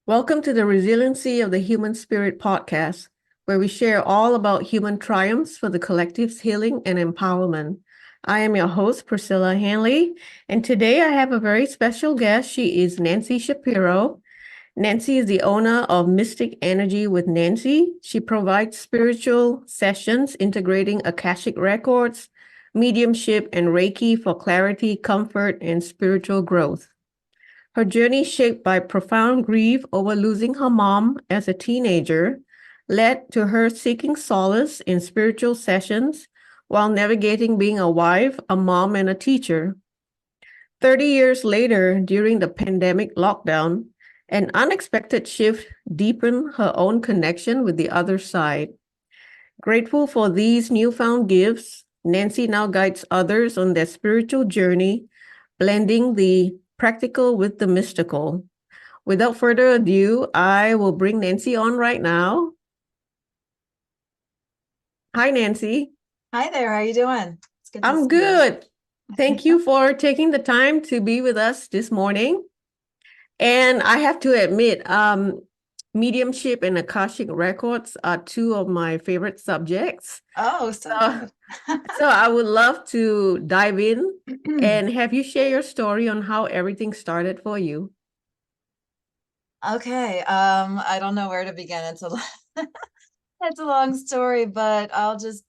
Welcome to the Resiliency of the Human Spirit podcast, where we share all about human triumphs for the collective's healing and empowerment. I am your host, Priscilla Hanley, and today I have a very special guest. She is Nancy Shapiro. Nancy is the owner of Mystic Energy with Nancy. She provides spiritual sessions integrating Akashic Records, mediumship, and Reiki for clarity, comfort, and spiritual growth. Her journey, shaped by profound grief over losing her mom as a teenager, led to her seeking solace in spiritual sessions while navigating being a wife, a mom, and a teacher. 30 years later, during the pandemic lockdown, an unexpected shift deepened her own connection with the other side. Grateful for these newfound gifts, Nancy now guides others on their spiritual journey, blending the practical with the mystical. Without further ado, I will bring Nancy on right now. Hi, Nancy. Hi there. How you doing? It's good to I'm see you. good. Thank you for taking the time to be with us this morning. And I have to admit, mediumship and Akashic Records are two of my favorite subjects. Oh, so So, good. so I would love to dive in and have you share your story on how everything started for you. Okay. I don't know where to begin. It's a long story, but I'll just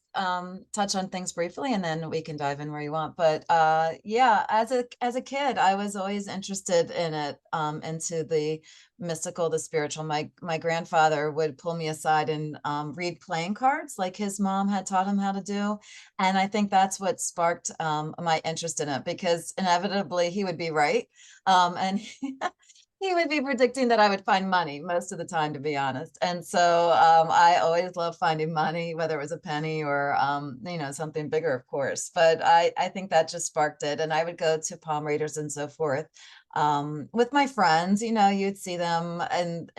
touch on things briefly and then we can dive in where you want. But yeah, as a kid, I was always interested in it, into the mystical, the spiritual. My grandfather would pull me aside and read playing cards like his mom had taught him how to do. And I think that's what sparked my interest in it, because inevitably he would be right. And he would be predicting that I would find money most of the time, to be honest. And so I always love finding money, whether it was a penny or something bigger, of course. But I think that just sparked it. And I would go to palm readers and so forth with my friends. You'd see them, and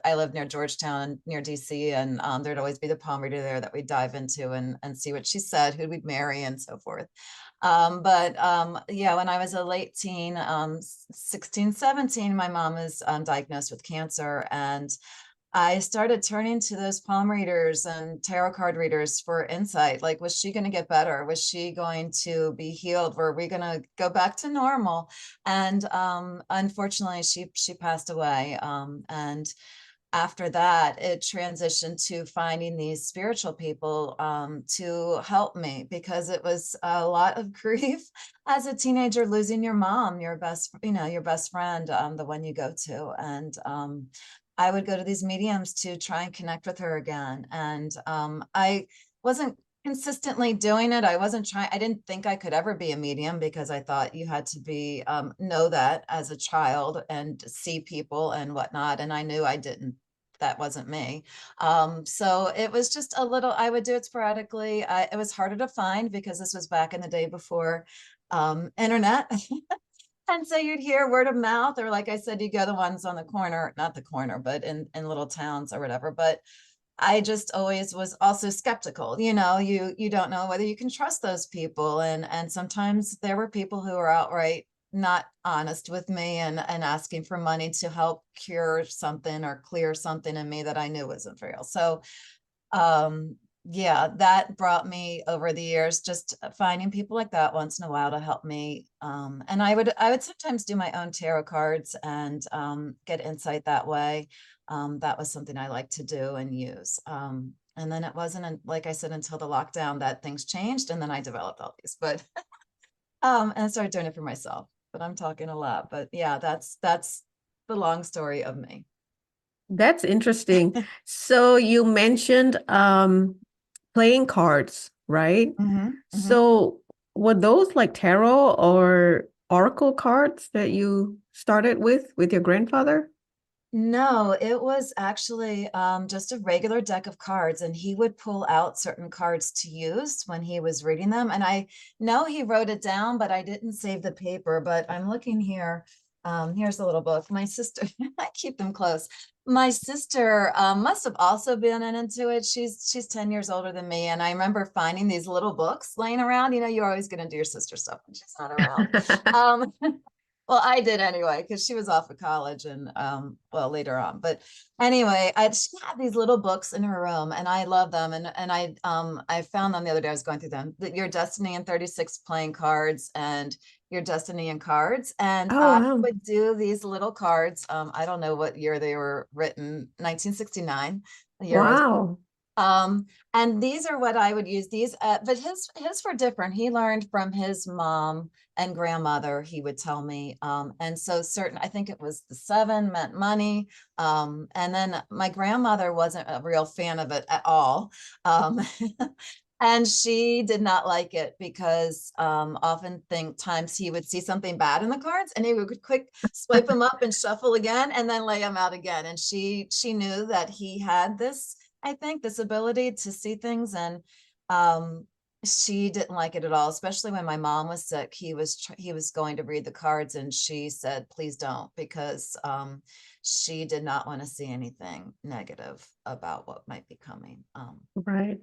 I lived near Georgetown, near DC, and there'd always be the palm reader there that we'd dive into and see what she said, who we'd marry, and so forth. But yeah, when I was a late teen, 16, 17, my mom was diagnosed with cancer. And I started turning to those palm readers and tarot card readers for insight. Like, was she going to get better? Was she going to be healed? Were we going to go back to normal? And unfortunately, she passed away. And after that, it transitioned to finding these spiritual people to help me, because it was a lot of grief as a teenager, losing your mom, your best friend, the one you go to. And I would go to these mediums to try and connect with her again. And I wasn't consistently doing it. I didn't think I could ever be a medium, because I thought you had to be, know that as a child and see people and whatnot. And I knew I didn't, that wasn't me. So it was just a little, I would do it sporadically. It was harder to find because this was back in the day before internet. And so you'd hear word of mouth, or like I said, you go the ones on the corner, not the corner, but in little towns or whatever. But I just always was also skeptical. You don't know whether you can trust those people. And sometimes there were people who were outright not honest with me and asking for money to help cure something or clear something in me that I knew wasn't real. So yeah, that brought me over the years, just finding people like that once in a while to help me. And I would sometimes do my own tarot cards and get insight that way. That was something I like to do and use. And then it wasn't, like I said, until the lockdown that things changed, and then I developed all these. But and I started doing it for myself. But I'm talking a lot. But yeah, that's the long story of me. That's interesting. So you mentioned playing cards, right? Hmm. Hmm. So were those like tarot or oracle cards that you started with your grandfather? No, it was actually just a regular deck of cards, and he would pull out certain cards to use when he was reading them. And I know he wrote it down, but I didn't save the paper. But I'm looking here. Here's a little book. My sister, I keep them close. My sister must have also been into it. She's 10 years older than me, and I remember finding these little books laying around. You're always going to do your sister stuff when she's not around. Um, Well, I did anyway, because she was off of college and well, later on. But anyway, she had these little books in her room and I love them. And I found them the other day. I was going through them. Your Destiny in 36 playing cards and Your Destiny in cards. And Oh, I wow. would do these little cards. I don't know what year they were written, 1969, the year I was Wow. and these are what I would use these, but his were different. He learned from his mom and grandmother, he would tell me. And so certain, I think it was the seven meant money. And then my grandmother wasn't a real fan of it at all. Um, and she did not like it because often think times he would see something bad in the cards and he would quick swipe them up and shuffle again and then lay them out again. And she knew that he had this, I think, this ability to see things, and she didn't like it at all, especially when my mom was sick. He was going to read the cards and she said, please don't, because she did not want to see anything negative about what might be coming. Right.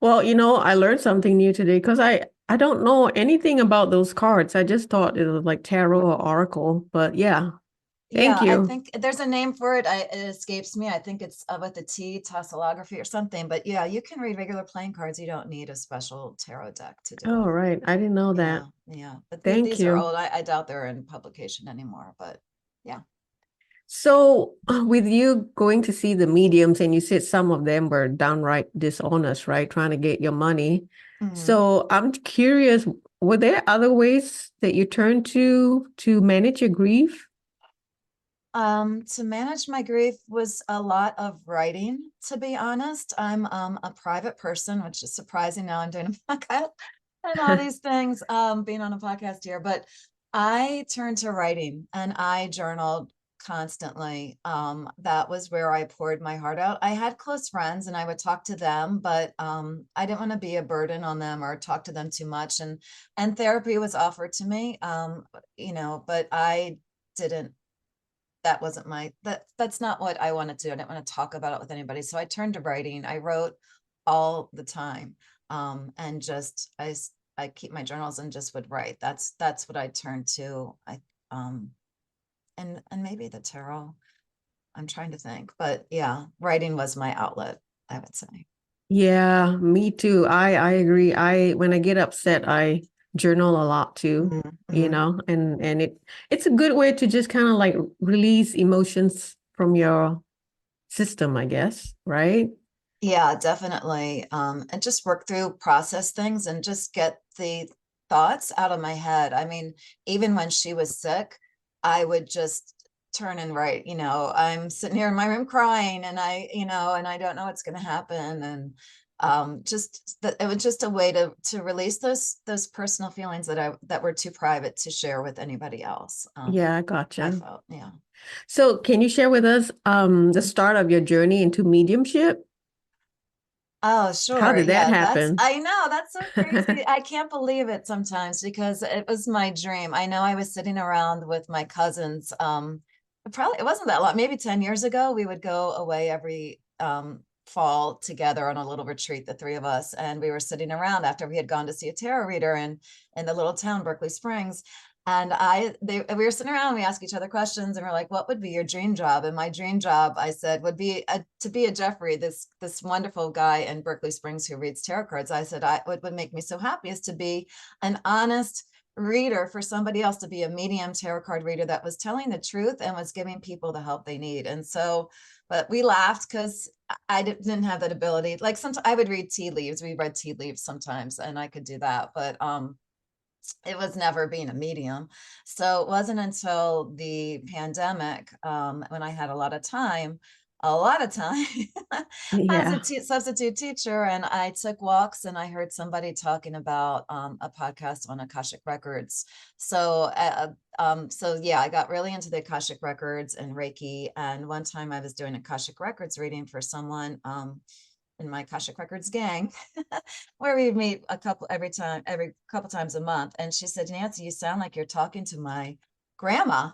Well, I learned something new today because I don't know anything about those cards. I just thought it was like tarot or oracle, but yeah, thank Yeah, I you. think there's a name for it. It escapes me. I think it's with a T, tasselography or something. But yeah, you can read regular playing cards. You don't need a special tarot deck to do Oh, it. right. I didn't know that. Yeah, yeah. But Thank these are you. old. I doubt they're in publication anymore. But yeah. So, with you going to see the mediums, and you said some of them were downright dishonest, right? Trying to get your money. Mhm. So, I'm curious, were there other ways that you turned to manage your grief? To manage my grief was a lot of writing, to be honest. I'm a private person, which is surprising now I'm doing a podcast and all these things, being on a podcast here. But I turned to writing and I journaled constantly. That was where I poured my heart out. I had close friends and I would talk to them, but I didn't want to be a burden on them or talk to them too much. And therapy was offered to me, but I didn't that wasn't that's not what I wanted to do. I didn't want to talk about it with anybody. So I turned to writing. I wrote all the time. And just I keep my journals and just would write. That's what I turned to. Um and maybe the tarot. I'm trying to think. But yeah, writing was my outlet, I would say. Yeah, me too. I agree. When I get upset, I journal a lot too, Mm-hmm. and it's a good way to just kind of like release emotions from your system, I guess, right? Yeah, definitely. And just work through, process things and just get the thoughts out of my head. I mean, even when she was sick, I would just turn and write, I'm sitting here in my room crying and and I don't know what's going to happen. And just that it was just a way to release those personal feelings that were too private to share with anybody else. Yeah, I I gotcha. felt, yeah. So can you share with us the start of your journey into mediumship? Oh, How sure. did that Yeah, happen? I know, that's so crazy. I can't believe it sometimes because it was my dream. I know I was sitting around with my cousins. It wasn't that long, maybe 10 years ago. We would go away every fall together on a little retreat, the three of us. And we were sitting around after we had gone to see a tarot reader in the little town, Berkeley Springs. And we were sitting around, we asked each other questions and we're like, what would be your dream job? And my dream job, I said, would be to be a Jeffrey, this wonderful guy in Berkeley Springs who reads tarot cards. I said, what would make me so happy is to be an honest reader for somebody else, to be a medium tarot card reader that was telling the truth and was giving people the help they need. And so, but we laughed because I didn't have that ability. Like sometimes I would read tea leaves. We read tea leaves sometimes and I could do that. But it was never being a medium. So it wasn't until the pandemic, when I had a lot of time as a Yeah. substitute teacher, and I took walks and I heard somebody talking about a podcast on Akashic Records. So yeah, I got really into the Akashic Records and Reiki. And one time I was doing Akashic Records reading for someone in my Akashic Records gang, where we meet every couple times a month. And she said, Nancy, you sound like you're talking to my grandma.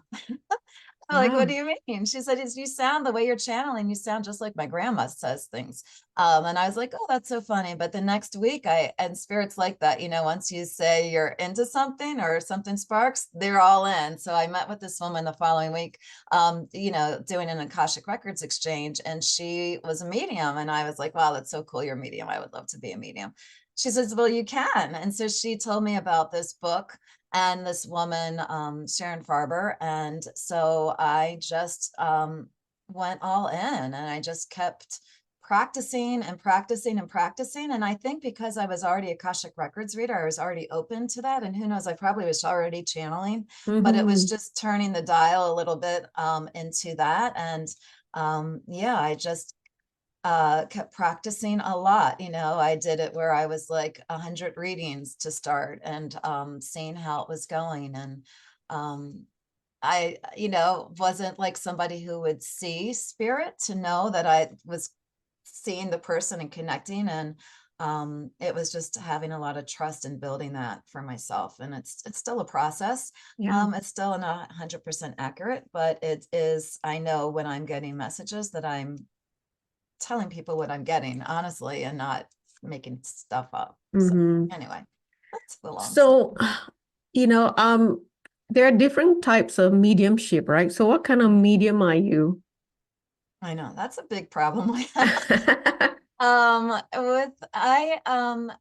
I'm like, what Wow. do you mean? She said, you sound the way you're channeling, you sound just like my grandma says things. And I was like, oh, that's so funny. But the next week, and spirits like that, once you say you're into something or something sparks, they're all in. So I met with this woman the following week, doing an Akashic Records exchange, and she was a medium. And I was like, wow, that's so cool. You're a medium. I would love to be a medium. She says, well, you can. And so she told me about this book and this woman, Sharon Farber. And so I just went all in, and I just kept practicing and practicing and practicing. And I think because I was already a Akashic Records reader, I was already open to that. And who knows, I probably was already channeling, but it was Mm-hmm. just turning the dial a little bit into that. And yeah, I just kept practicing a lot. I did it where I was like 100 readings to start, and seeing how it was going. And I, wasn't like somebody who would see spirit to know that I was seeing the person and connecting. And it was just having a lot of trust and building that for myself. And it's still a process. Yeah. It's still not 100% accurate, but it is. I know when I'm getting messages that I'm telling people what I'm getting, honestly, and not making stuff up. So Mm-hmm. anyway, that's the long story. So, you know, um, there are different types of mediumship, right? So what kind of medium are you? I know that's a big problem we have.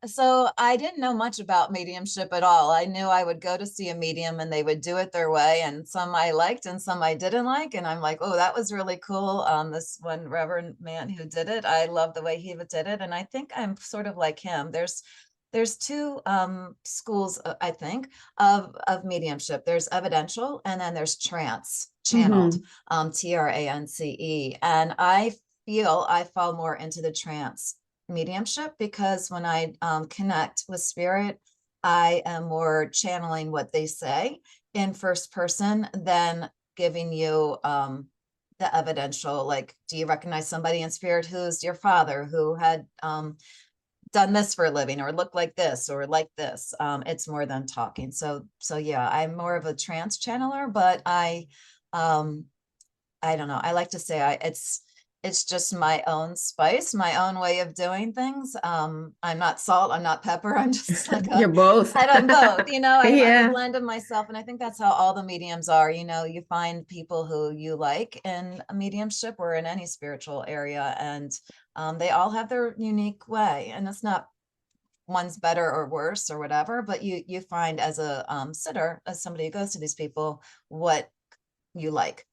So I didn't know much about mediumship at all. I knew I would go to see a medium and they would do it their way, and some I liked and some I didn't like. And I'm like, oh, that was really cool. This one reverend man who did it, I love the way he did it. And I think I'm sort of like him. There's two schools, I think, of mediumship. There's evidential, and then there's trance channeled, Mm-hmm. trance. And I feel I fall more into the trance mediumship, because when I connect with spirit, I am more channeling what they say in first person than giving you the evidential. Like, do you recognize somebody in spirit who's your father, who had done this for a living, or look like this, or like this? It's more than talking. So yeah, I'm more of a trance channeler, but um, I don't know. I like to say it's just my own spice, my own way of doing things. I'm not salt, I'm not pepper. I'm just like You're both. I'm both, I'm a Yeah. blend of myself. And I think that's how all the mediums are. You find people who you like in a mediumship or in any spiritual area. And they all have their unique way. And it's not one's better or worse or whatever, but you find as a sitter, as somebody who goes to these people, what you like.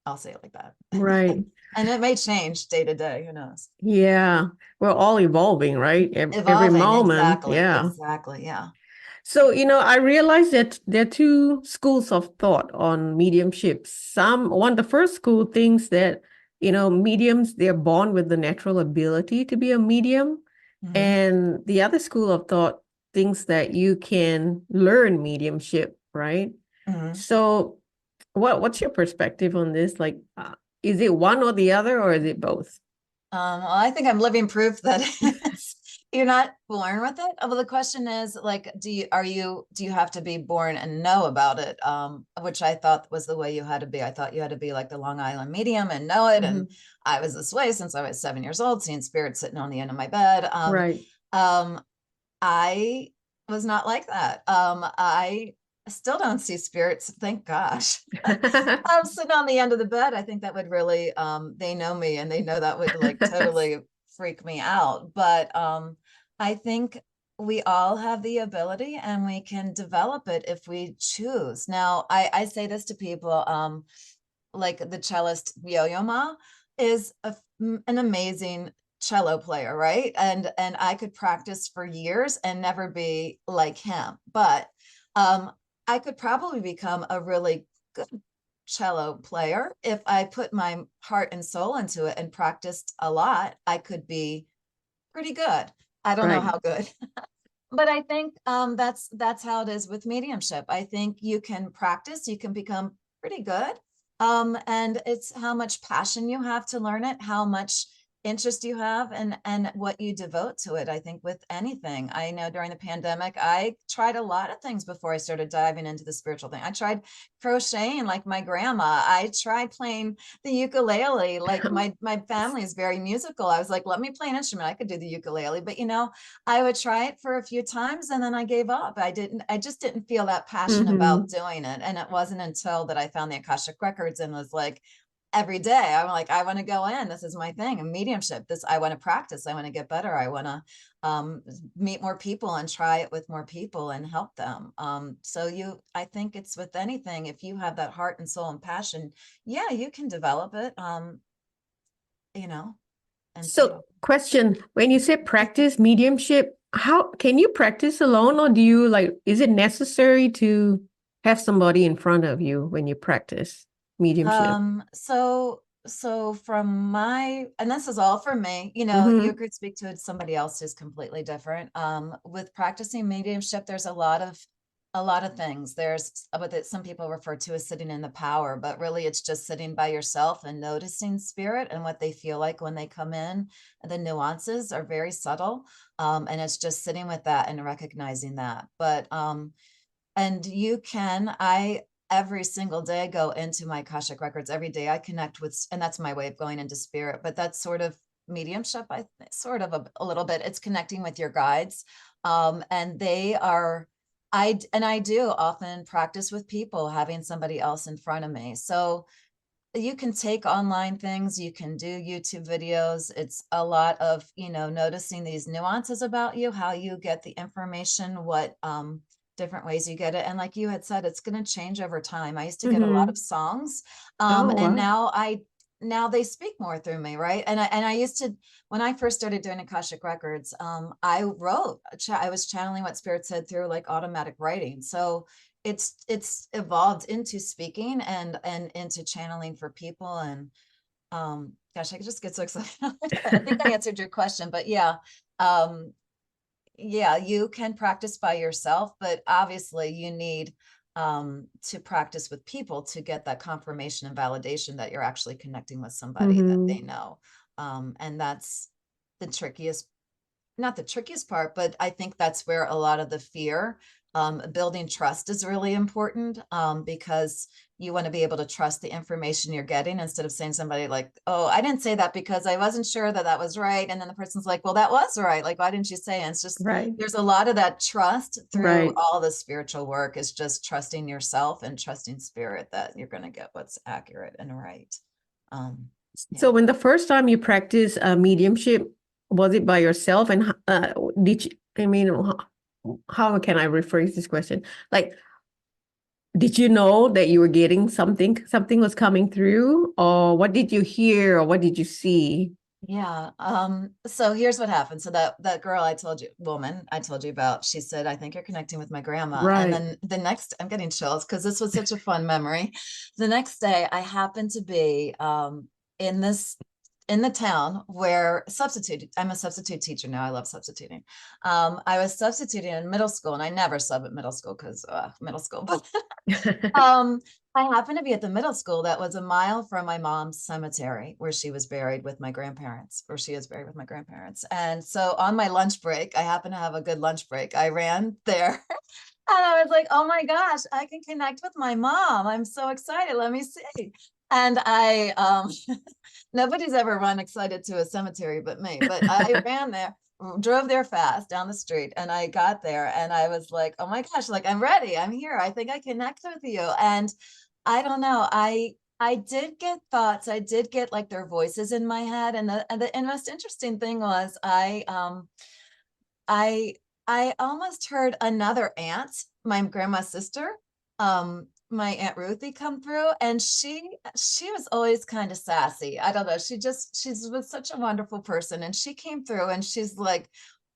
I'll say it like that. Right. And it may change day to day, who knows? Yeah. We're all evolving, right? Every Evolving, moment. exactly, Yeah. exactly, yeah. So, I realized that there are two schools of thought on mediumship. The first school thinks that, mediums, they're born with the natural ability to be a medium. Hmm. And the other school of thought thinks that you can learn mediumship, right? Hmm. So, what's your perspective on this? Like, is it one or the other, or is it both? Well, I think I'm living proof that you're not born with it. Well, the question is, like, do you have to be born and know about it? Which I thought was the way you had to be. I thought you had to be like the Long Island medium and know it. And Mhm. I was this way since I was 7 years old, seeing spirits sitting on the end of my bed. Right. Um, I was not like that. I still don't see spirits, thank gosh. I'm sitting on the end of the bed. I think that would really, they know me and they know that would like totally freak me out. But I think we all have the ability and we can develop it if we choose. Now, I say this to people, like the cellist Yo-Yo Ma is an amazing cello player, right? And I could practice for years and never be like him, but I could probably become a really good cello player if I put my heart and soul into it and practiced a lot. I could be pretty good. I don't know Right. how good, but I think that's how it is with mediumship. I think you can practice, you can become pretty good. And it's how much passion you have to learn it, how much interest you have and what you devote to it. I think with anything, I know during the pandemic, I tried a lot of things before I started diving into the spiritual thing. I tried crocheting like my grandma. I tried playing the ukulele. Like my family is very musical. I was like, let me play an instrument. I could do the ukulele, but I would try it for a few times and then I gave up. I just didn't feel that passion about Mm-hmm. doing it. And it wasn't until that I found the Akashic Records and was like, every day I'm like, I want to go in, this is my thing, and mediumship, this, I want to practice, I want to get better, I want to meet more people and try it with more people and help them. I think it's with anything, if you have that heart and soul and passion, yeah, you can develop it, you know and see. So, question, when you say practice mediumship, how can you practice alone, or do you like, is it necessary to have somebody in front of you when you practice mediumship? So from my, and this is all for me, you Mm-hmm. could speak to somebody else who's completely different. With practicing mediumship, there's a lot of things. There's what some people refer to as sitting in the power, but really it's just sitting by yourself and noticing spirit and what they feel like when they come in. The nuances are very subtle. And it's just sitting with that and recognizing that. And you can, every single day go into my Akashic Records. Every day I connect with, and that's my way of going into spirit, but that's sort of mediumship. I sort of a little bit, it's connecting with your guides. And they are, I do often practice with people, having somebody else in front of me. So you can take online things, you can do YouTube videos. It's a lot of, noticing these nuances about you, how you get the information, what different ways you get it. And like you had said, it's going to change over time. I used to get a lot Mm-hmm. of songs, Oh, and wow. now they speak more through me, right? And I used to, when I first started doing Akashic Records, I I was channeling what spirit said through like automatic writing. So it's evolved into speaking and into channeling for people. And gosh, I just get so excited. I think I answered your question, but um yeah, you can practice by yourself, but obviously you need to practice with people to get that confirmation and validation that you're actually connecting with somebody that Mm-hmm. they know. And that's the trickiest, not the trickiest part, but I think that's where a lot of the fear, building trust is really important, because you want to be able to trust the information you're getting instead of saying somebody like, oh, I didn't say that because I wasn't sure that that was right. And then the person's like, well, that was right. Like, why didn't you say it? And it's just, Right. there's a lot of that trust through Right. all the spiritual work, is just trusting yourself and trusting spirit that you're going to get what's accurate and right. Um, So yeah. when the first time you practiced mediumship, was it by yourself? And did you, I mean, how can I rephrase this question? Like, did you know that you were getting something was coming through, or what did you hear, or what did you see? Yeah. So here's what happened. So that girl woman I told you about, she said, I think you're connecting with my grandma. And Right. then I'm getting chills because this was such a fun memory. The next day I happened to be in this in the town where I'm a substitute teacher now. I love substituting. I was substituting in middle school, and I never sub at middle school because middle school, but um, I happened to be at the middle school that was a mile from my mom's cemetery where she was buried with my grandparents, or she is buried with my grandparents. And so on my lunch break, I happened to have a good lunch break. I ran there and I was like, oh my gosh, I can connect with my mom. I'm so excited. Let me see. And nobody's ever run excited to a cemetery but me, but I ran there, drove there fast down the street, and I got there and I was like, oh my gosh, like I'm ready, I'm here, I think I connect with you. And I don't know, I did get thoughts, I did get like their voices in my head. And the most interesting thing was I I almost heard another aunt, my grandma's sister, my Aunt Ruthie, come through, and she was always kind of sassy. I don't know. She was such a wonderful person, and she came through, and she's like,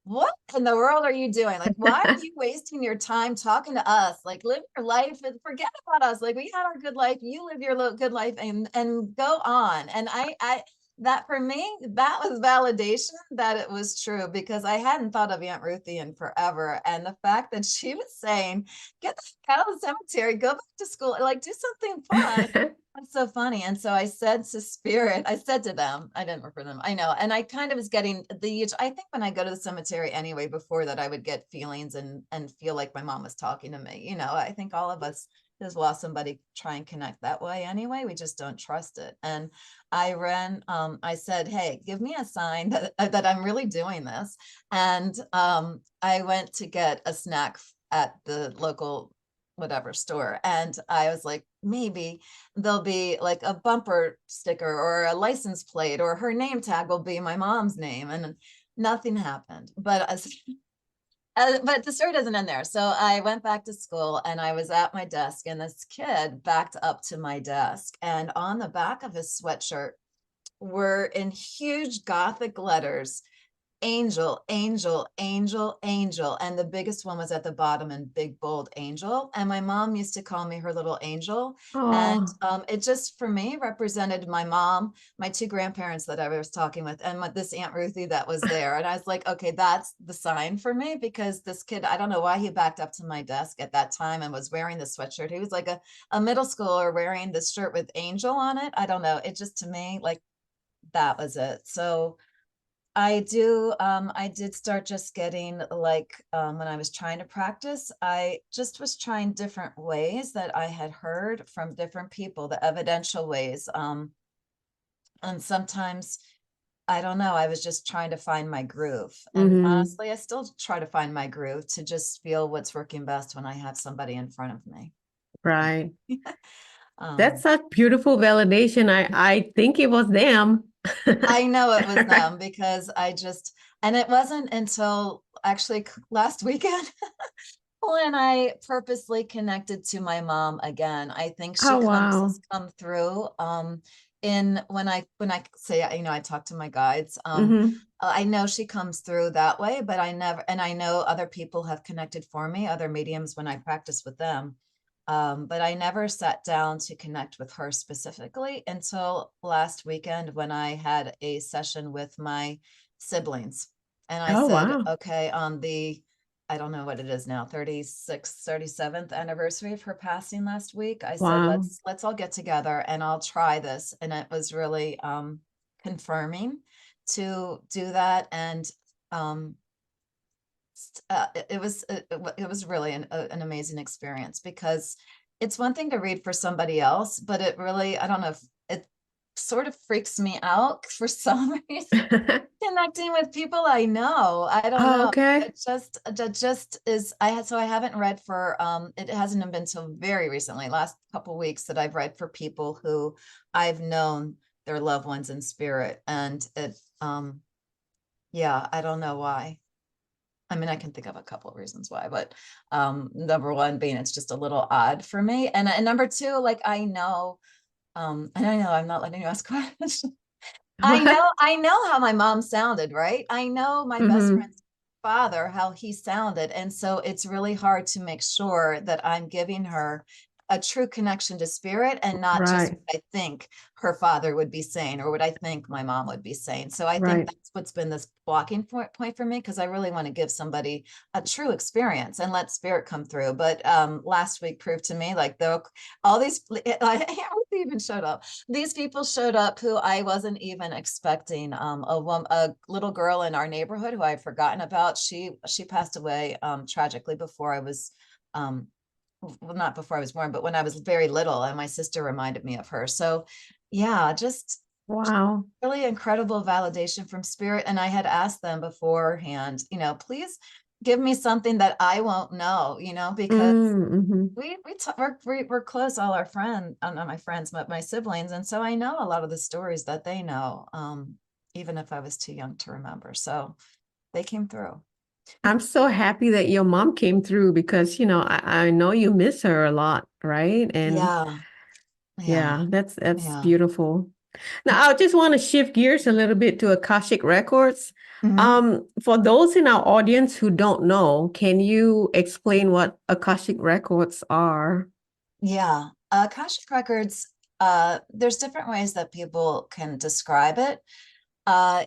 "What in the world are you doing? Like, why are you wasting your time talking to us? Like, live your life and forget about us. Like, we had our good life. You live your good life and go on." And I that for me, that was validation that it was true, because I hadn't thought of Aunt Ruthie in forever. And the fact that she was saying, get the heck out of the cemetery, go back to school, like do something fun. That's so funny. And so I said to Spirit, I said to them, I didn't work for them, I know. And I kind of was getting I think when I go to the cemetery anyway, before that, I would get feelings and feel like my mom was talking to me. I think all of us has lost somebody, try and connect that way anyway. We just don't trust it. And I said, hey, give me a sign that I'm really doing this. And I went to get a snack at the local whatever store. And I was like, maybe there'll be like a bumper sticker or a license plate, or her name tag will be my mom's name. And nothing happened. But the story doesn't end there. So I went back to school and I was at my desk, and this kid backed up to my desk, and on the back of his sweatshirt were in huge Gothic letters, angel, angel, angel, angel. And the biggest one was at the bottom in big, bold angel. And my mom used to call me her little angel. And Oh, it just, for me, represented my mom, my two grandparents that I was talking with, and this Aunt Ruthie that was there. And I was like, okay, that's the sign for me, because this kid, I don't know why he backed up to my desk at that time and was wearing the sweatshirt. He was like a middle schooler wearing this shirt with angel on it. I don't know. It just, to me, like, that was it. So I did start just getting like, when I was trying to practice, I just was trying different ways that I had heard from different people, the evidential ways. And sometimes, I don't know, I was just trying to find my groove. And hmm, honestly, I still try to find my groove, to just feel what's working best when I have somebody in front of me. right. That's Um, such beautiful validation. I think it was them. I know it was them, because and it wasn't until actually last weekend when I purposely connected to my mom again. I think she Oh, comes wow. has come through in when I say, I talk to my guides. Hmm. I know she comes through that way, but I know other people have connected for me, other mediums, when I practice with them. But I never sat down to connect with her specifically until last weekend, when I had a session with my siblings. And I Oh, said, wow. okay, on I don't know what it is now, 36th, 37th anniversary of her passing last week, I said, Wow. let's all get together and I'll try this. And it was really confirming to do that. And um, it was really an amazing experience, because it's one thing to read for somebody else, but it really, I don't know, if it sort of freaks me out for some reason, connecting with people I know. I don't Oh, know. okay. It just is. I haven't read for it hasn't been until very recently, last couple weeks, that I've read for people who I've known their loved ones in spirit. And it yeah, I don't know why. I mean, I can think of a couple of reasons why, but number one being it's just a little odd for me. And number two, like, and I know I'm not letting you ask questions. What? I know how my mom sounded, right? I know my best Hmm. friend's father, how he sounded. And so it's really hard to make sure that I'm giving her a true connection to spirit, and not just Right. what I think her father would be saying, or what I think my mom would be saying. So I think Right. that's what's been this blocking point for me, because I really want to give somebody a true experience and let spirit come through. But last week proved to me, like, though all these even showed up, these people showed up who I wasn't even expecting. A little girl in our neighborhood who I had forgotten about. She passed away tragically before I was, well, not before I was born, but when I was very little, and my sister reminded me of her. So, yeah, just Wow. really incredible validation from spirit. And I had asked them beforehand, please give me something that I won't know, because Mm-hmm. we're close, all our friends, not my friends, but my siblings. And so I know a lot of the stories that they know, even if I was too young to remember. So they came through. I'm so happy that your mom came through because, I know you miss her a lot, right? And Yeah, yeah, yeah, that's yeah. beautiful. Now, I just want to shift gears a little bit to Akashic Records. Mhm. For those in our audience who don't know, can you explain what Akashic Records are? Yeah. Akashic Records, there's different ways that people can describe it.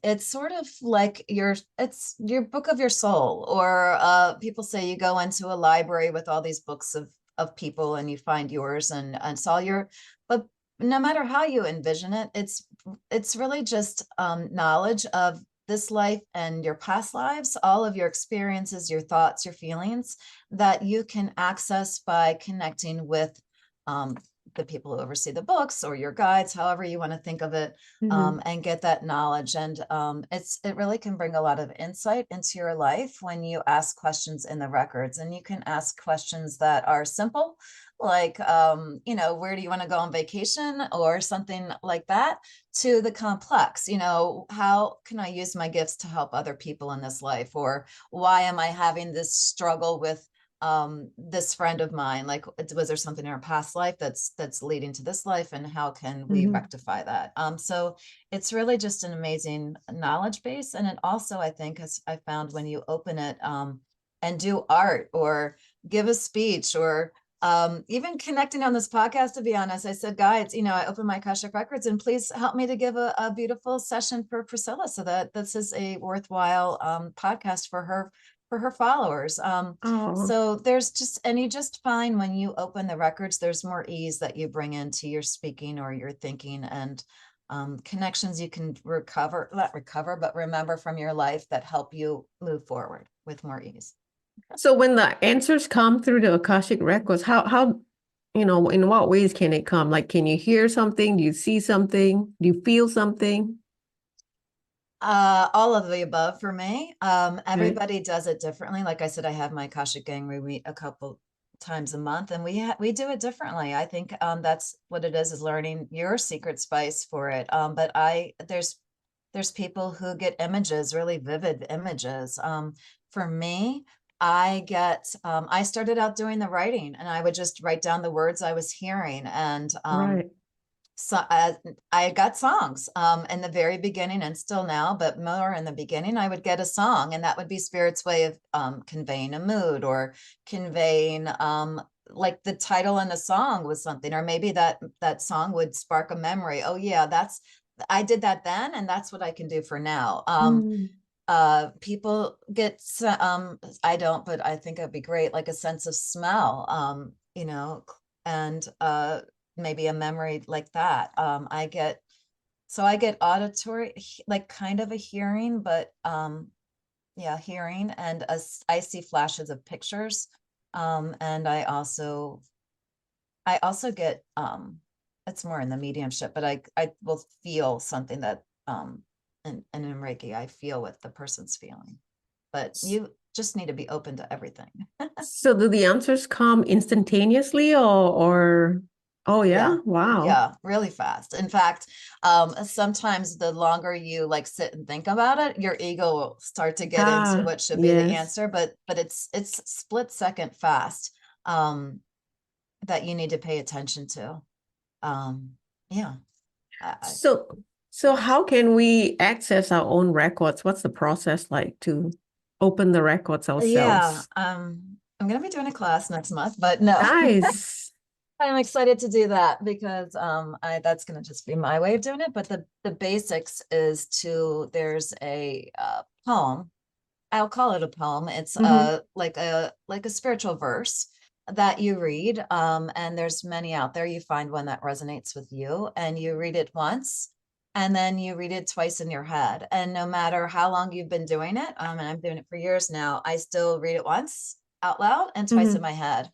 It's sort of like it's your book of your soul, or people say you go into a library with all these books of people and you find yours, and it's all your, but no matter how you envision it, it's really just knowledge of this life and your past lives, all of your experiences, your thoughts, your feelings that you can access by connecting with um, the people who oversee the books or your guides, however you want to think of it, and get that knowledge. And it really can bring a lot of insight into your life when you ask questions in the records. And you can ask questions that are simple, like, where do you want to go on vacation, or something like that, to the complex, how can I use my gifts to help other people in this life? Or why am I having this struggle with this friend of mine? Like, was there something in our past life that's leading to this life, and how can we rectify that? So it's really just an amazing knowledge base. And it also, I think, as I found, when you open it and do art or give a speech, or even connecting on this podcast, to be honest, I said, guys, I open my Akashic Records, and please help me to give a beautiful session for Priscilla, so that this is a worthwhile podcast for her followers. Oh, So there's just, and you just find when you open the records, there's more ease that you bring into your speaking or your thinking, and connections you can not recover, but remember from your life, that help you move forward with more ease. so when the answers come through the Akashic Records, how, in what ways can it come? Like, can you hear something? Do you see something? Do you feel something? All of the above for me. Right. Everybody does it differently. Like I said, I have my Akashic gang. We meet a couple times a month, and we do it differently. I think that's what it is learning your secret spice for it. But there's people who get images, really vivid images. For me, I started out doing the writing, and I would just write down the words I was hearing. And Right. so I got songs in the very beginning, and still now, but more in the beginning, I would get a song, and that would be Spirit's way of conveying a mood, or conveying like the title in a song was something, or maybe that song would spark a memory. Oh yeah, I did that then, and that's what I can do for now. People get I don't, but I think it'd be great, like a sense of smell, and maybe a memory like that. I get auditory, like kind of a hearing, but yeah, hearing, and I see flashes of pictures. And I also get it's more in the mediumship, but I will feel something that and in Reiki, I feel what the person's feeling. But you just need to be open to everything. So do the answers come instantaneously, or oh Yeah. yeah, wow. Yeah, really fast. In fact, sometimes the longer you like sit and think about it, your ego will start to get into Ah, what should be the yes. answer, but it's split second fast, that you need to pay attention to. Um, yeah. So so how can we access our own records? What's the process like to open the records Yeah, ourselves? I'm gonna be doing a class next month, but no. Nice. I'm excited to do that, because that's going to just be my way of doing it. But the basics is there's a poem. I'll call it a poem. It's Mm-hmm. like a spiritual verse that you read. And there's many out there. You find one that resonates with you, and you read it once, and then you read it twice in your head. And no matter how long you've been doing it, and I'm doing it for years now, I still read it once out loud and twice in Mm-hmm. my head.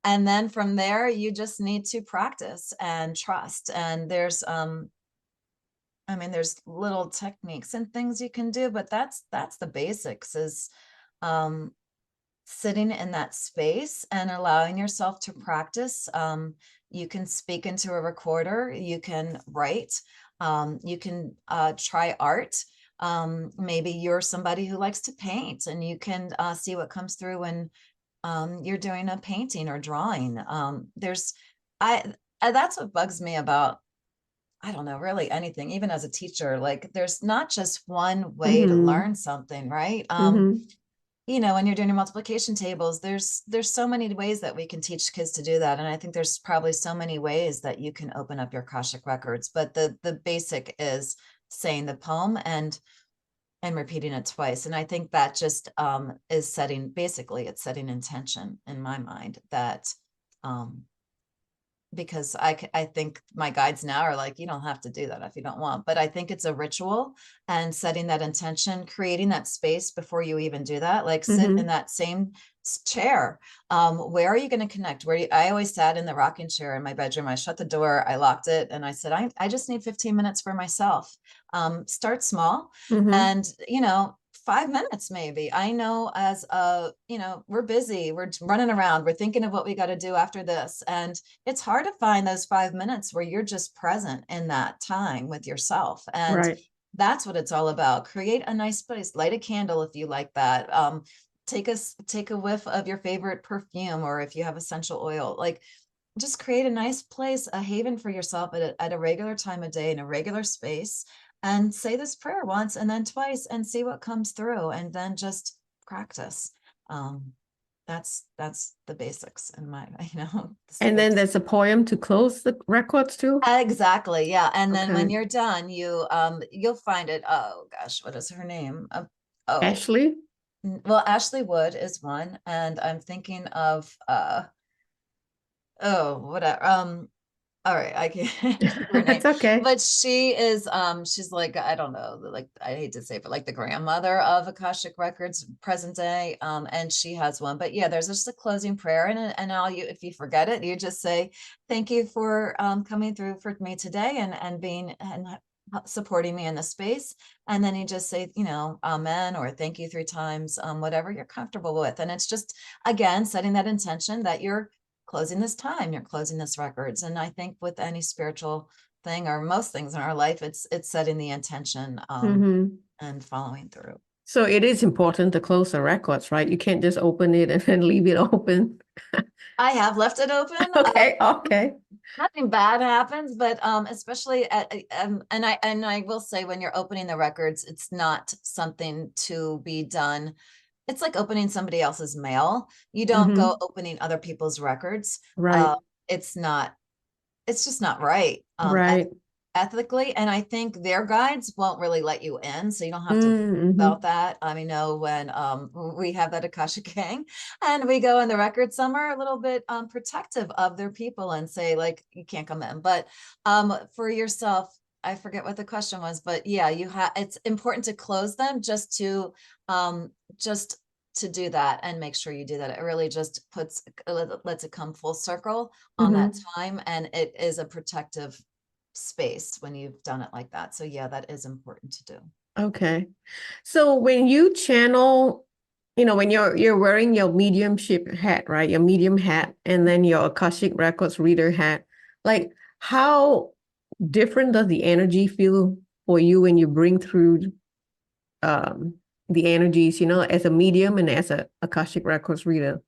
And then from there, you just need to practice and trust. And there's little techniques and things you can do, but that's the basics, is um, sitting in that space and allowing yourself to practice. You can speak into a recorder, you can write, you can try art. Maybe you're somebody who likes to paint, and you can see what comes through when you're doing a painting or drawing. I, that's what bugs me about, I don't know, really anything, even as a teacher, like there's not just one way to Mm-hmm. learn something, right? Mm-hmm. you know, when you're doing your multiplication tables, there's so many ways that we can teach kids to do that. And I think there's probably so many ways that you can open up your Akashic records, but the basic is saying the poem and repeating it twice. And I think that just is setting, basically it's setting intention in my mind that because I think my guides now are like, you don't have to do that if you don't want, but I think it's a ritual, and setting that intention, creating that space before you even do that, like sit in that same chair. Where are you going to connect? I always sat in the rocking chair in my bedroom. I shut the door, I locked it, and I said, I just need 15 minutes for myself. Start small, and, you know, 5 minutes maybe. I know as you know, we're busy, we're running around, we're thinking of what we got to do after this, and it's hard to find those 5 minutes where you're just present in that time with yourself. And Right. that's what it's all about. Create a nice place, light a candle if you like that. Take a whiff of your favorite perfume, or if you have essential oil, like just create a nice place, a haven for yourself at a regular time of day in a regular space, and say this prayer once and then twice and see what comes through, and then just practice. um that's the basics in my, you know, And then there's a poem to close the records too. exactly, yeah. And then when Okay. you're done, you'll find it. Oh gosh, what is her name? Oh, Ashley. well, Ashley Wood is one, and I'm thinking of oh, whatever. All right, I can't think of her name, That's okay. but she is she's like, I don't know, like, I hate to say it, but like the grandmother of Akashic Records present day. And she has one. But yeah, there's just a closing prayer, and all you, if you forget it, you just say, thank you for coming through for me today, and being and supporting me in the space. And then you just say, you know, amen, or thank you 3 times, whatever you're comfortable with. And it's just, again, setting that intention that you're closing this time, you're closing this records. And I think with any spiritual thing, or most things in our life, it's setting the intention and following through. So it is important to close the records, right? You can't just open it and then leave it open. I have left it open. Okay, okay. Nothing bad happens, but especially and I will say, when you're opening the records, it's not something to be done. It's like opening somebody else's mail. You don't go opening other people's records. Right, It's not, it's just not right. right. Ethically, and I think their guides won't really let you in, so you don't have to worry Mm-hmm. about that. I mean, know when we have that Akashic gang, and we go in the record, some are a little bit protective of their people and say, like, you can't come in. But for yourself, I forget what the question was, but yeah, it's important to close them, just to do that and make sure you do that. It really just lets it come full circle on that time, and it is a protective space when you've done it like that. So yeah, that is important to do. Okay. So when you channel, when you're wearing your mediumship hat, right? Your medium hat, and then your Akashic Records reader hat, like how different does the energy feel for you when you bring through the energies, as a medium and as a Akashic Records reader?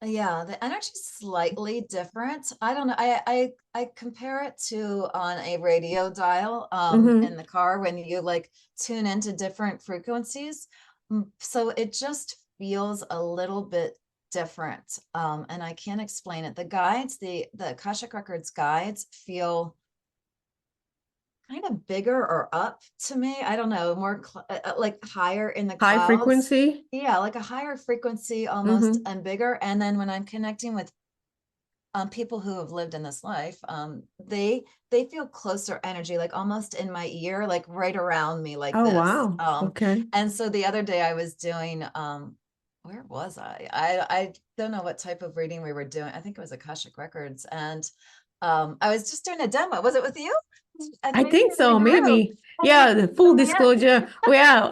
Yeah, the energy's slightly different. I don't know. I compare it to on a radio dial in the car, when you like tune into different frequencies. So it just feels a little bit different. And I can't explain it. The guides, the Akashic Records guides feel kind of bigger or up to me. I don't know, more like higher in the High clouds. frequency? Yeah, like a higher frequency almost, Mm-hmm. and bigger. And then when I'm connecting with people who have lived in this life, they feel closer energy, like almost in my ear, like right around me, like Oh, this. wow. Okay. And so the other day I was doing where was I don't know what type of reading we were doing. I think it was Akashic Records, and I was just doing a demo. Was it with you? I I think maybe think we were in so, a group, maybe. and then you Yeah, the put full me in. disclosure. Well,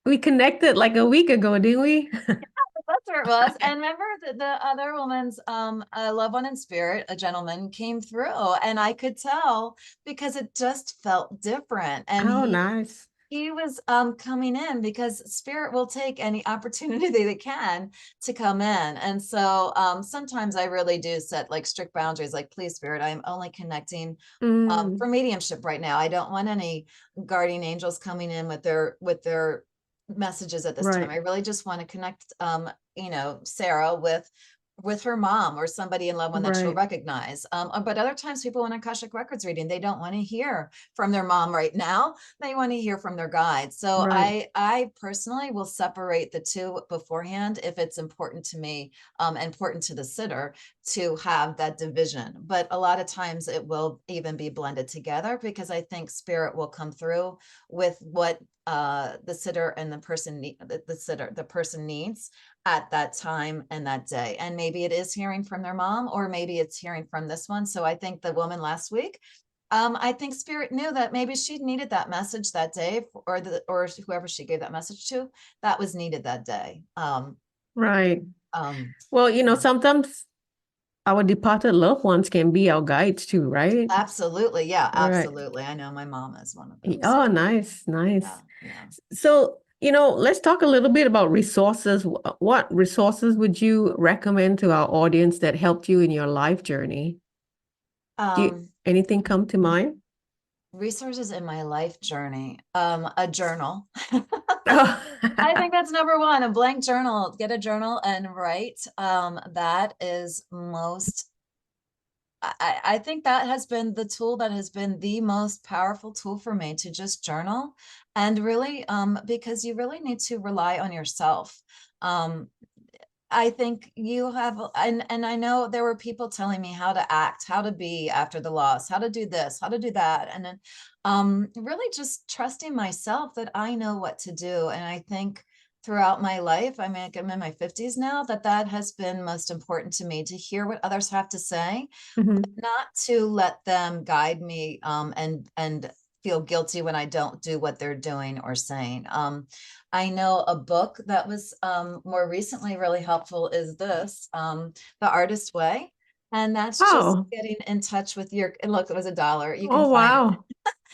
we connected like a week ago, didn't we? That's where it was. And remember the other woman's a loved one in spirit, a gentleman, came through, and I could tell because it just felt different. And Oh, he nice. he was coming in because spirit will take any opportunity they can to come in. And so sometimes I really do set like strict boundaries, like, please, spirit, I'm only connecting Mm, for mediumship right now. I don't want any guardian angels coming in with their messages at this time. Right. I really just want to connect, Sarah with her mom or somebody in loved one that she'll Right. recognize. But other times people in Akashic Records reading, they don't want to hear from their mom right now. They want to hear from their guide. So Right. I personally will separate the two beforehand if it's important to me, important to the sitter to have that division. But a lot of times it will even be blended together because I think spirit will come through with what the sitter and the person needs at that time and that day. And maybe it is hearing from their mom, or maybe it's hearing from this one. So I think the woman last week, I think spirit knew that maybe she needed that message that day, or whoever she gave that message to, that was needed that day. Right. Um, Well, yeah. sometimes our departed loved ones can be our guides too, right? Absolutely. Yeah, Right. absolutely. I know my mom is one of them. Oh, So nice, yeah, nice. yeah. So, let's talk a little bit about resources. What resources would you recommend to our audience that helped you in your life journey? Anything come to mind? Resources in my life journey. A journal. Oh, I think that's number one, a blank journal. Get a journal and write. That is most, I think that has been the tool that has been the most powerful tool for me, to just journal. And really, because you really need to rely on yourself. Um, I think you have, and I know there were people telling me how to act, how to be after the loss, how to do this, how to do that. And then really just trusting myself that I know what to do. And I think throughout my life, I mean, I'm in my 50s now, that has been most important to me, to hear what others have to say, mhm. not to let them guide me, and feel guilty when I don't do what they're doing or saying. I know a book that was more recently really helpful is this, The Artist Way. And that's just Oh, getting in touch with your, and look, it was $1. You can oh, find it. wow.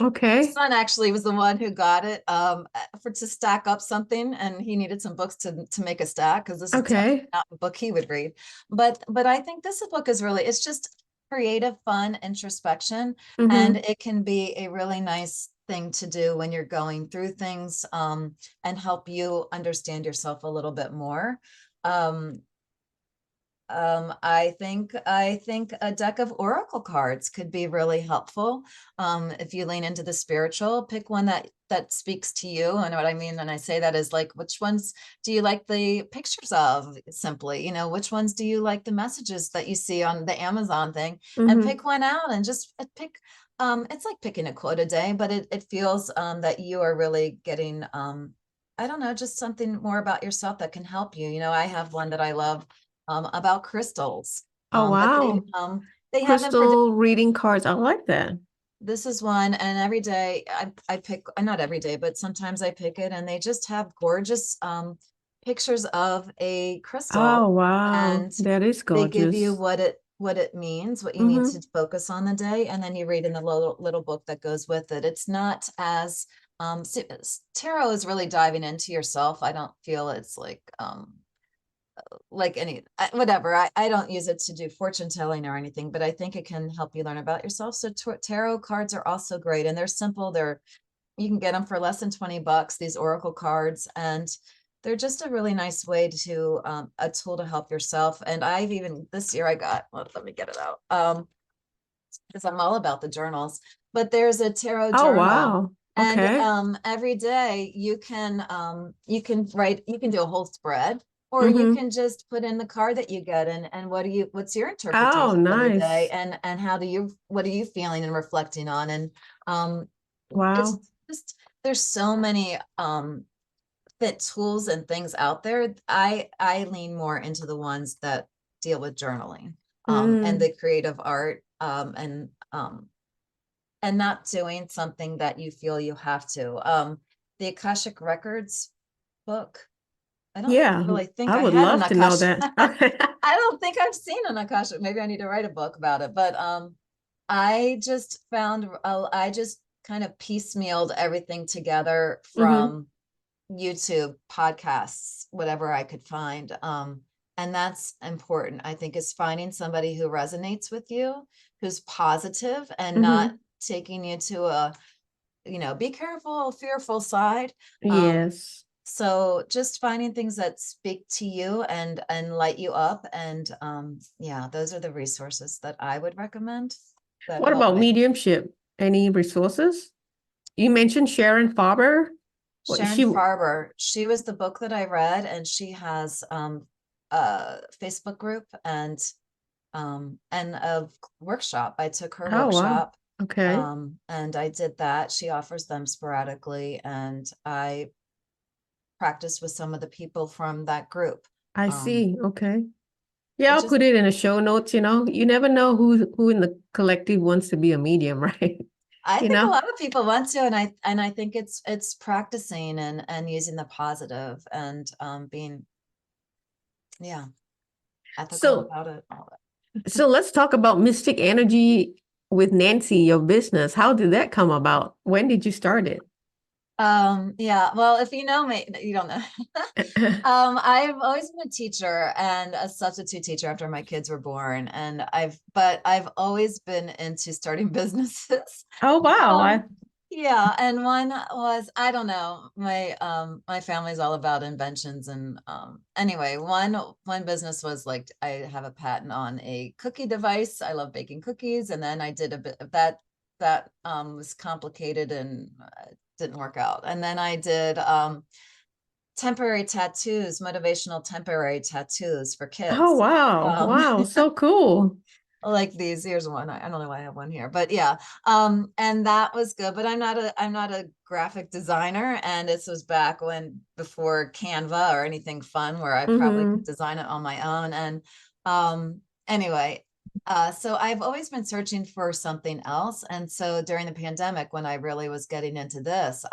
My Okay. son actually was the one who got it, for to stack up something, and he needed some books to make a stack, because this is definitely Okay. not a book he would read. But I think this book is really, it's just creative, fun introspection, and Mm-hmm. it can be a really nice thing to do when you're going through things, and help you understand yourself a little bit more. Um, I think a deck of oracle cards could be really helpful. If you lean into the spiritual, pick one that speaks to you. And what I mean when I say that is, like, which ones do you like the pictures of? Simply, which ones do you like the messages that you see on the Amazon thing? And Mm-hmm. pick one out and just pick. It's like picking a quote a day, but it feels that you are really getting, I don't know, just something more about yourself that can help you. I have one that I love, about crystals. Oh, But wow. they have them for, Crystal reading cards. I like that. this is one, and every day I pick, not every day, but sometimes I pick it, and they just have gorgeous pictures of a Oh, crystal, wow. and That is they give you gorgeous. what it means, what you need Mm-hmm. to focus on the day, and then you read in the little book that goes with it. It's not as tarot is really diving into yourself. I don't feel it's like any, whatever. I don't use it to do fortune telling or anything, but I think it can help you learn about yourself. So tarot cards are also great, and they're simple. You can get them for less than $20, these oracle cards, and they're just a really nice way to, a tool to help yourself. And I've even, this year I got, well, let me get it out, because I'm all about the journals. But there's a tarot Oh, journal, wow. and Okay. every day you can write, you can do a whole spread, or you Mm-hmm. can just put in the card that you get, and what's your Oh, interpretation of the day, nice. and what are you feeling and reflecting on. And um it's Wow. just, there's so many fit tools and things out there. I lean more into the ones that deal with journaling, and Mm. the creative art, and not doing something that you feel you have to. The Akashic Records book, I don't Yeah, really think I I would had an love to know Akashic. that. I don't think I've seen an Akashic. Maybe I need to write a book about it. But I just found, I just kind of piecemealed everything together Mm-hmm. from YouTube, podcasts, whatever I could find. And that's important, I think, is finding somebody who resonates with you, who's positive and not Mm-hmm. taking you to a, be careful, fearful side. Um, Yes. So just finding things that speak to you and light you up. And yeah, those are the resources that I would recommend that What help about my mediumship? Any resources? You mentioned Sharon Faber. What Sharon she? Farber. She was the book that I read, and she has a Facebook group and a workshop. I took her Oh wow. workshop, Okay, and I did that. She offers them sporadically, and I practiced with some of the people from that group. I Um, see. Okay. Yeah, it I'll just, put it in the show notes. You never know who in the collective wants to be a medium, right? I You think a know. lot of people want to, and I think it's practicing and using the positive and being, yeah, ethical So about it. All that. so let's talk about Mystic Energy with Nancy, your business. How did that come about? When did you start it? Yeah, well, if you know me, you don't know. I've always been a teacher and a substitute teacher after my kids were born, and I've always been into starting businesses. Oh wow. Um, yeah, and one was, I don't know, my family's all about inventions, and anyway, one business was like, I have a patent on a cookie device. I love baking cookies, and then I did a bit of that was complicated and didn't work out. And then I did temporary tattoos, motivational temporary tattoos for Oh kids. wow. Um, Wow, so cool. like these, here's one. I don't know why I have one here, but yeah. And that was good, but I'm not a graphic designer. And this was back when, before Canva or anything fun, where I probably could Mm-hmm. design it on my own. And anyway, so I've always been searching for something else. And so during the pandemic, when I really was getting into this,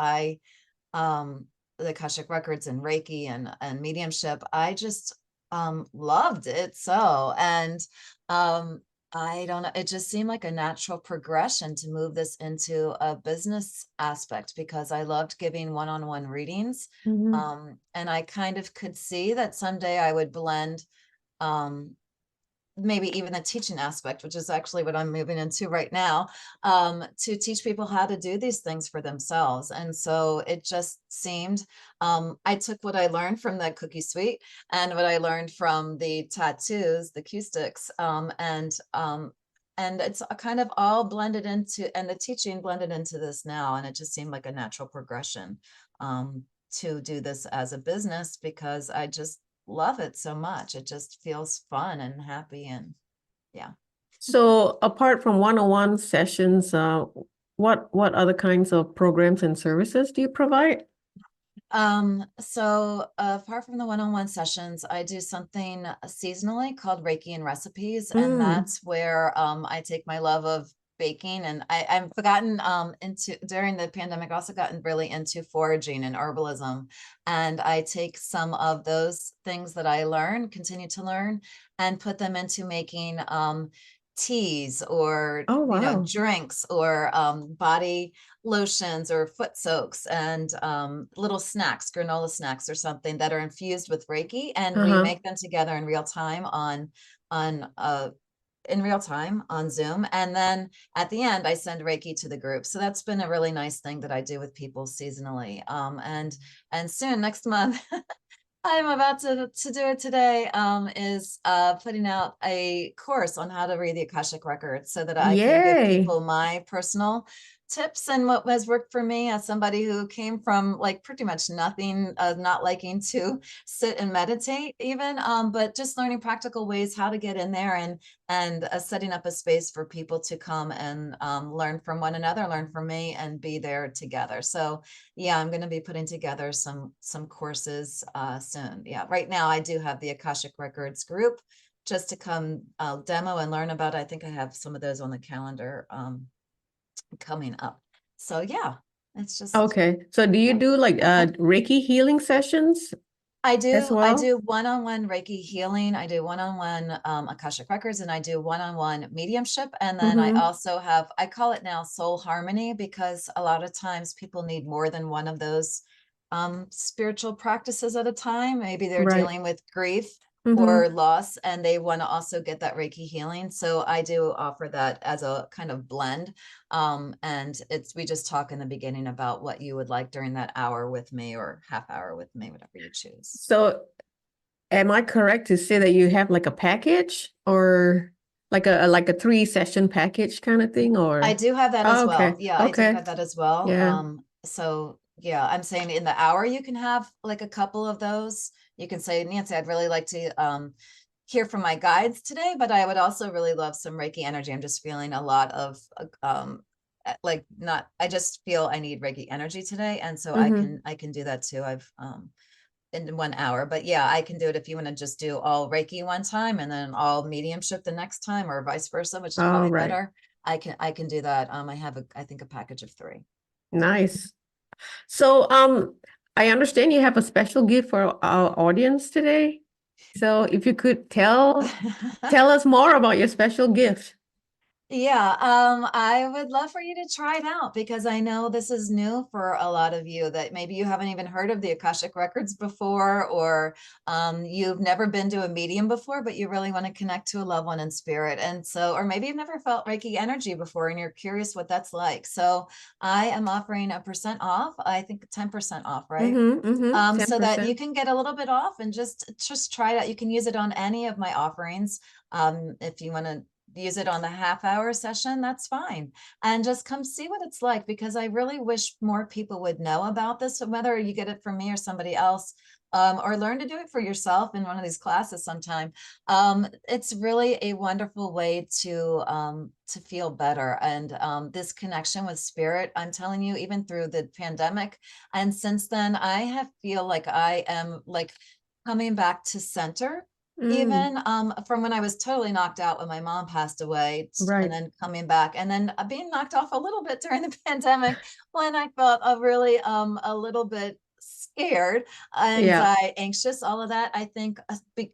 um the Akashic Records and Reiki and mediumship, I just loved it. So, and um I don't know, it just seemed like a natural progression to move this into a business aspect, because I loved giving one-on-one readings. Mm-hmm. And I kind of could see that someday I would blend um maybe even the teaching aspect, which is actually what I'm moving into right now, to teach people how to do these things for themselves. And so it just seemed, I took what I learned from the cookie suite and what I learned from the tattoos, the Q sticks, and it's kind of all blended into, and the teaching blended into this now. And it just seemed like a natural progression to do this as a business, because I just love it so much. It just feels fun and happy, and yeah. So apart from one-on-one sessions, what other kinds of programs and services do you provide? So apart from the one-on-one sessions, I do something seasonally called Reiki and Recipes, and Mm. that's where I take my love of baking, and I've gotten into, during the pandemic, also gotten really into foraging and herbalism, and I take some of those things that I learn, continue to learn, and put them into making teas, or Oh wow. drinks, or body lotions or foot soaks, and little snacks, granola snacks or something, that are infused with Reiki, and we Uh-huh. make them together in real time on in real time on Zoom. And then at the end, I send Reiki to the group. So that's been a really nice thing that I do with people seasonally. And soon, next month, I'm about to do it today, is putting out a course on how to read the Akashic Records, so that I can give Yay. people my personal tips and what has worked for me, as somebody who came from like pretty much nothing, not liking to sit and meditate even, but just learning practical ways how to get in there, and setting up a space for people to come and learn from one another, learn from me, and be there together. So yeah, I'm going to be putting together some courses soon. Yeah, right now I do have the Akashic Records group just to come demo and learn about. I think I have some of those on the calendar coming up. So yeah, it's just, Okay. So do you yeah. do like Reiki healing sessions as I well? do one-on-one Reiki healing. I do one-on-one Akashic Records, and I do one-on-one mediumship. And then I Mm-hmm. also have, I call it now soul harmony, because a lot of times people need more than one of those spiritual practices at a time. Maybe they're Right. dealing with grief, Mm-hmm. or loss, and they want to also get that Reiki healing. So I do offer that as a kind of blend. And we just talk in the beginning about what you would like during that hour with me or half hour with me, whatever you choose. So am I correct to say that you have like a package or like a 3 session package kind of thing I or? do have that as Oh, well. okay. Yeah, I do Okay. have that as well. Yeah. So yeah, I'm saying in the hour you can have like a couple of those. You can say, Nancy, I'd really like to hear from my guides today, but I would also really love some Reiki energy. I'm just feeling a lot of like not, I just feel I need Reiki energy today. And so Mm-hmm. I can do that too. I've in 1 hour, but yeah, I can do it if you want to just do all Reiki one time and then all mediumship the next time, or vice versa, which is All probably right. better. I can do that. I have I think a package of 3. Nice. So, I understand you have a special gift for our audience today. So if you could tell us more about your special gift. Yeah, I would love for you to try it out because I know this is new for a lot of you, that maybe you haven't even heard of the Akashic Records before, or you've never been to a medium before, but you really want to connect to a loved one in spirit. And so, or maybe you've never felt Reiki energy before and you're curious what that's like. So I am offering a percent off, I think 10% off, right? Mm-hmm, mm-hmm. So that you 10%. can get a little bit off and just try it out. You can use it on any of my offerings. If you want to use it on the half-hour session, that's fine. And just come see what it's like, because I really wish more people would know about this, whether you get it from me or somebody else, or learn to do it for yourself in one of these classes sometime. It's really a wonderful way to feel better. And this connection with spirit, I'm telling you, even through the pandemic, and since then, I have feel like I am like coming back to center, Mm, even from when I was totally knocked out when my mom passed away, and right. then coming back, and then being knocked off a little bit during the pandemic when I felt really a little bit scared, Yeah. anxious, all of that. I think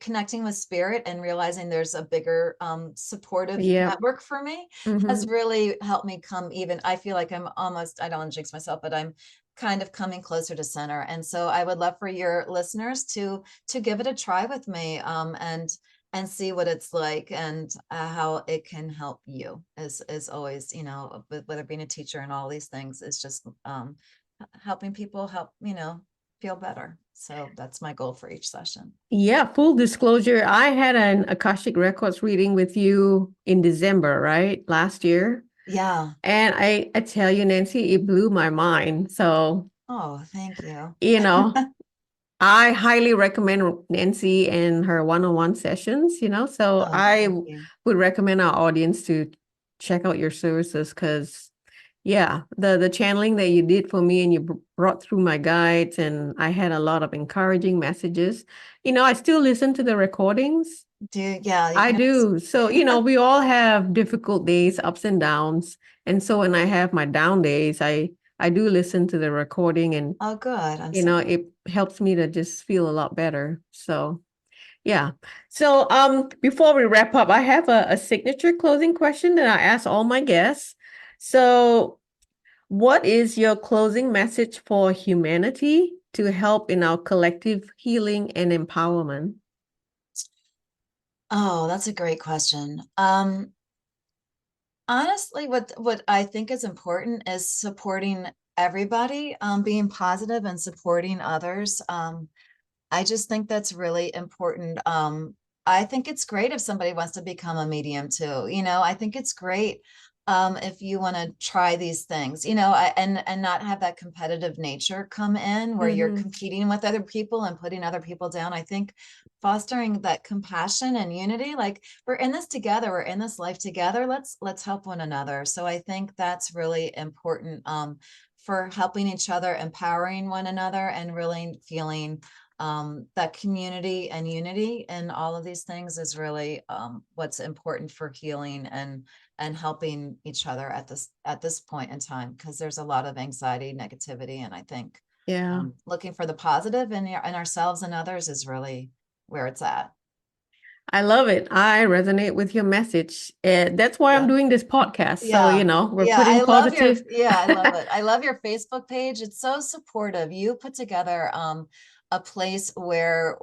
connecting with spirit and realizing there's a bigger supportive Yeah. network for me has Mm-hmm. really helped me come even. I feel like I'm almost, I don't want to jinx myself, but I'm kind of coming closer to center. And so I would love for your listeners to give it a try with me, and see what it's like, and how it can help you. As always, whether being a teacher and all these things is just helping people help, feel better. So that's my goal for each session. Yeah, full disclosure, I had an Akashic Records reading with you in December, right? Last year. Yeah. And I tell you, Nancy, it blew my mind. So, Oh, thank you. you know, I highly recommend Nancy and her one-on-one sessions, so Oh, I thank you. would recommend our audience to check out your services because yeah, the channeling that you did for me and you brought through my guides and I had a lot of encouraging messages. I still listen to the recordings. Yeah, you I can. do. So, we all have difficult days, ups and downs. And so when I have my down days, I do listen to the recording and Oh, good. I'm so glad. it helps me to just feel a lot better. So, yeah. So, before we wrap up, I have a signature closing question that I ask all my guests. So, what is your closing message for humanity to help in our collective healing and empowerment? Oh, that's a great question. Honestly, what I think is important is supporting everybody, being positive and supporting others. I just think that's really important. I think it's great if somebody wants to become a medium too. I think it's great if you want to try these things, and not have that competitive nature come in where you're Mm-hmm. competing with other people and putting other people down. I think fostering that compassion and unity, like we're in this together, we're in this life together. Let's help one another. So I think that's really important, for helping each other, empowering one another, and really feeling that community and unity and all of these things is really what's important for healing and helping each other at this point in time, because there's a lot of anxiety, negativity, and I think Yeah. looking for the positive in ourselves and others is really where it's at. I love it. I resonate with your message. That's why I'm Yeah. doing this podcast. So, Yeah. we're Yeah, putting positive. I love it. I love your Facebook page. It's so supportive. You put together a place where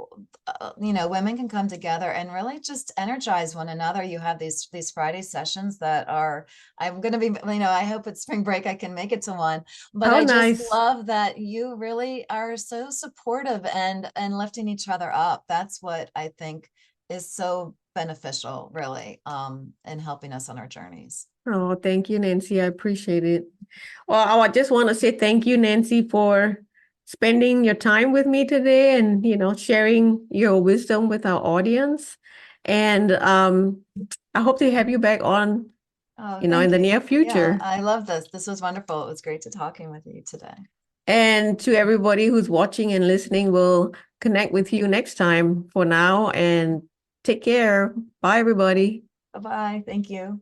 women can come together and really just energize one another. You have these Friday sessions that are, I'm going to be, I hope it's spring break I can make it to one, but Oh, I just nice. love that you really are so supportive and lifting each other up. That's what I think is so beneficial, really, in helping us on our journeys. Oh, thank you, Nancy. I appreciate it. Well, I just want to say thank you, Nancy, for spending your time with me today and, sharing your wisdom with our audience. And I hope to have you back on, Oh, in thank the you. near Yeah, future. I love this. This was wonderful. It was great to talking with you today. And to everybody who's watching and listening, we'll connect with you next time for now and take care. Bye, everybody. Bye-bye. Thank you.